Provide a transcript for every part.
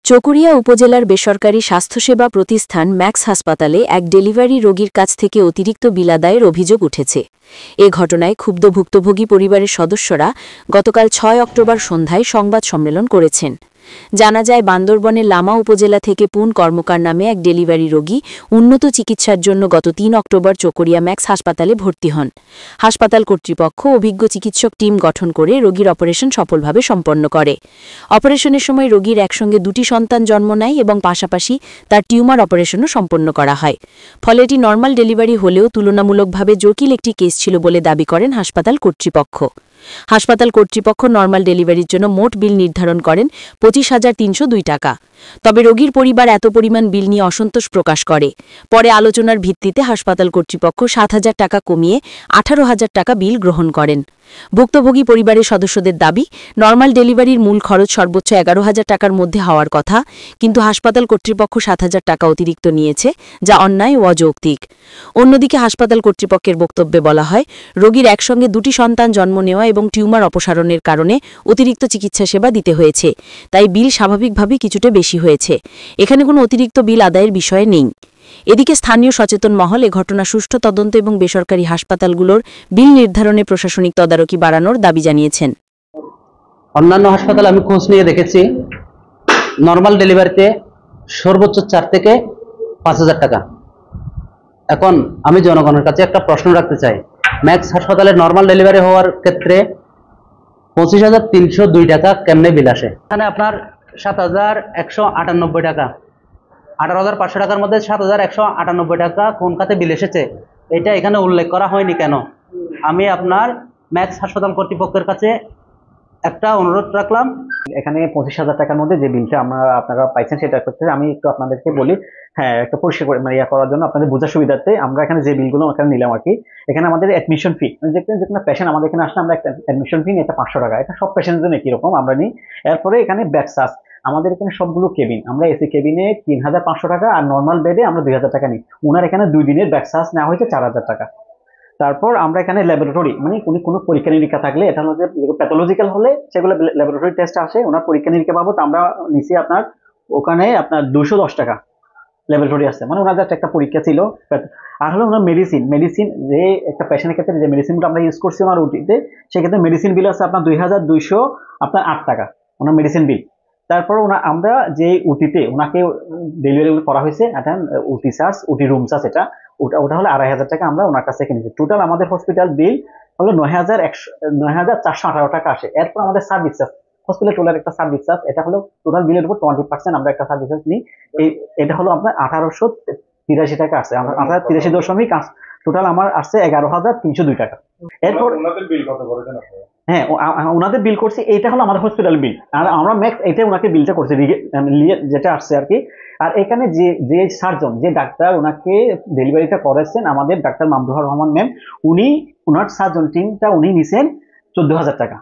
চকরিয়া উপজেলার বেসরকারি স্বাস্থ্যসেবা প্রতিষ্ঠান ম্যাক্স হাসপাতালে এক ডেলিভারি রোগীর কাছ থেকে অতিরিক্ত বিল আদায়ের অভিযোগ উঠেছে। এ ঘটনায় ক্ষুব্ধ ভুক্তভোগী পরিবারের সদস্যরা গতকাল ৬ অক্টোবর সন্ধ্যায় সংবাদ সম্মেলন করেছেন। জানা যায়, বান্দরবনের লামা উপজেলা থেকে পুন কর্মকার নামে এক ডেলিভারি রোগী উন্নত চিকিৎসার জন্য গত ৩ অক্টোবর চকরিয়া ম্যাক্স হাসপাতালে ভর্তি হন। হাসপাতাল কর্তৃপক্ষ অভিজ্ঞ চিকিৎসক টিম গঠন করে রোগীর অপারেশন সফলভাবে সম্পন্ন করে। অপারেশনের সময় রোগীর একসঙ্গে ২টি সন্তান জন্ম নেয় এবং পাশাপাশি তার টিউমার অপারেশনও সম্পন্ন করা হয়। ফলে এটি নর্মাল ডেলিভারি হলেও তুলনামূলকভাবে জটিল একটি কেস ছিল বলে দাবি করেন হাসপাতাল কর্তৃপক্ষ। হাসপাতাল কর্তৃপক্ষ নর্মাল ডেলিভারির জন্য মোট বিল নির্ধারণ করেন ২৫,৩০২ টাকা। তবে রোগীর পরিবার এত পরিমাণ বিল নিয়ে অসন্তোষ প্রকাশ করে। পরে আলোচনার ভিত্তিতে হাসপাতাল কর্তৃপক্ষ ৭,০০০ টাকা কমিয়ে ১৮,০০০ টাকা বিল গ্রহণ করেন। ভুক্তভোগী পরিবারের সদস্যদের দাবি, নর্মাল ডেলিভারির মূল খরচ সর্বোচ্চ ১১,০০০ টাকার মধ্যে হওয়ার কথা, কিন্তু হাসপাতাল কর্তৃপক্ষ ৭,০০০ টাকা অতিরিক্ত নিয়েছে, যা অন্যায় ও অযৌক্তিক। অন্যদিকে হাসপাতাল কর্তৃপক্ষের বক্তব্যে বলা হয়, রোগীর একসঙ্গে ২টি সন্তান জন্ম নেওয়া এবং টিউমার অপসারণের কারণে অতিরিক্ত চিকিৎসা সেবা দিতে হয়েছে, তাই বিল স্বাভাবিকভাবেই কিছুটা বেশি হয়েছে। এখানে কোনো অতিরিক্ত বিল আদায়ের বিষয় নেই। এদিকে স্থানীয় সচেতন মহল এ ঘটনা সুষ্ঠু তদন্ত এবং বেসরকারি হাসপাতালগুলোর বিল নির্ধারণে প্রশাসনিক তদারকি বাড়ানোর দাবি জানিয়েছেন। অন্যান্য হাসপাতাল আমি খোঁজ নিয়ে দেখেছি, নর্মাল ডেলিভারিতে সর্বোচ্চ ৪ থেকে ৫,০০০ টাকা। এখন আমি জনগণের কাছে একটা প্রশ্ন রাখতে চাই, ম্যাক্স হাসপাতালে নর্মাল ডেলিভারি হওয়ার ক্ষেত্রে ২৫,৩০২ টাকা কেমনে বিল আসে? এখানে আপনার ৭,১৯৮ টাকা, ১৮,৫০০ টাকার মধ্যে ৭,১৯৮ টাকা কোন খাতে বিল এসেছে, এটা এখানে উল্লেখ করা হয়নি কেন? আমি আপনার ম্যাক্স হাসপাতাল কর্তৃপক্ষের কাছে একটা অনুরোধ রাখলাম। এখানে ২৫,০০০ টাকার মধ্যে যে বিলটা আপনারা পাইছেন সেটা করতে আমি একটু আপনাদেরকে বলি, হ্যাঁ, একটা পরিষ্কার করে করার জন্য আপনাদের বোঝার সুবিধার্থে আমরা এখানে যে বিলগুলো এখানে নিলাম আর কি। এখানে আমাদের অ্যাডমিশন ফি, যে কোনো পেশেন্ট আমাদের এখানে আসলে আমরা একটা অ্যাডমিশন ফি নিই, এটা ৫০০ টাকা। এটা সব পেশেন্টের জন্য একই রকম আমরা নিই। এরপরে এখানে বেড চার্জ, আমাদের এখানে সবগুলো কেবিন, আমরা এসি কেবিনে ৩,৫০০ টাকা আর নর্মাল বেডে আমরা ২,০০০ টাকা নিই। ওনার এখানে ২ দিনের বেড চার্জ নেওয়া হয়েছে ৪,০০০ টাকা। তারপর আমরা এখানে ল্যাবরেটরি, মানে কোনো পরীক্ষা নিরীক্ষা থাকলে, এটা হলো যে প্যাথোলজিক্যাল হলে সেগুলো ল্যাবরেটরি টেস্ট আসে, ওনার পরীক্ষা নিরীক্ষা বাবদ আমরা নিচে আপনার ওখানে আপনার ২১০ টাকা ল্যাবরেটরি আছে, মানে ওনার জাস্ট একটা পরীক্ষা ছিল। আর হলো ওনার মেডিসিন যে একটা পেশেন্টের ক্ষেত্রে যে মেডিসিনগুলো আমরা ইউজ করছি ওনার ওটিতে, সেক্ষেত্রে মেডিসিন বিল আছে আপনার ২,২০৮ টাকা ওনার মেডিসিন বিল। তারপর আমরা যে ওটিতে ওনাকে ডেলিভারি করা হয়েছে, এটা ওটি চার্জ, ওটি রুম চার্জ, ওটা হলো ২,৫০০ টাকা আমরা ওনার কাছে কিনেছি। টোটাল আমাদের হসপিটাল বিল হলো ৯,৪১৮ টাকা আসে। এরপর আমাদের সার্ভিস চার্জ, হসপিটাল টোটাল একটা সার্ভিস চার্জ, এটা হলো টোটাল বিলের উপর 20% আমরা একটা সার্ভিস চার্জ নিই। এটা হলো আপনার ১৮৮৩ টাকা আসছে, ১৮৮৩.৮ টোটাল আমার আসছে ১১,৩০২ টাকা। এরপর হ্যাঁ, ওনাদের বিল করছি, এইটা হলো আমাদের হসপিটাল বিল, আর আমরা ম্যাক্স এটা ওনাকে বিলটা করছি যেটা আসছে আর কি। আর এখানে যে সার্জন, যে ডাক্তার ওনাকে ডেলিভারিটা করেছেন, আমাদের ডাক্তার মামদুহার রহমান ম্যাম, উনি ওনার সার্জন টিমটা উনি নিছেন ১৪,০০০ টাকা।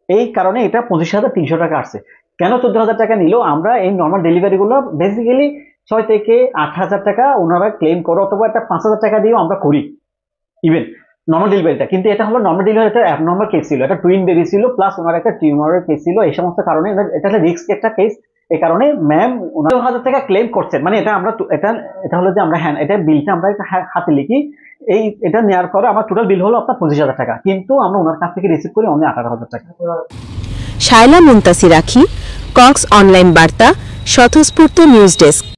এই কারণে এটা ২৫,৩০০ টাকা আসছে। কেন ১৪,০০০ টাকা নিল? আমরা এই নর্মাল ডেলিভারিগুলো বেসিক্যালি ৬ থেকে ৮,০০০ টাকা ওনারা ক্লেম করে, অথবা একটা ৫,০০০ টাকা দিয়েও আমরা করি ইভেন নর্মাল ডেলিভারিটা। কিন্তু এটা হলো নর্মাল ডেলিভারি, একটা অ্যাবনর্মাল কেস ছিল, একটা টুইন বেবি ছিল, প্লাস ওনার একটা টিউমারের কেস ছিল। এই সমস্ত কারণে এটা হলো রিস্ক একটা কেস। এই কারণে ম্যাম ১৫,০০০ টাকা ক্লেম করছেন। মানে এটা আমরা এটা হলো যে আমরা এটা বিলটা আমরা হাতে লিখি, এটা নেওয়ার পরে আমার টোটাল বিল হলো আপনার ২৫,০০০ টাকা, কিন্তু আমরা ওনার কাছ থেকে রিসিভ করি অনলি ১৮,০০০ টাকা। শায়লা মুনতাসির আখি, কক্স অনলাইন বার্তা, স্বতঃস্ফূর্ত নিউজ ডেস্ক।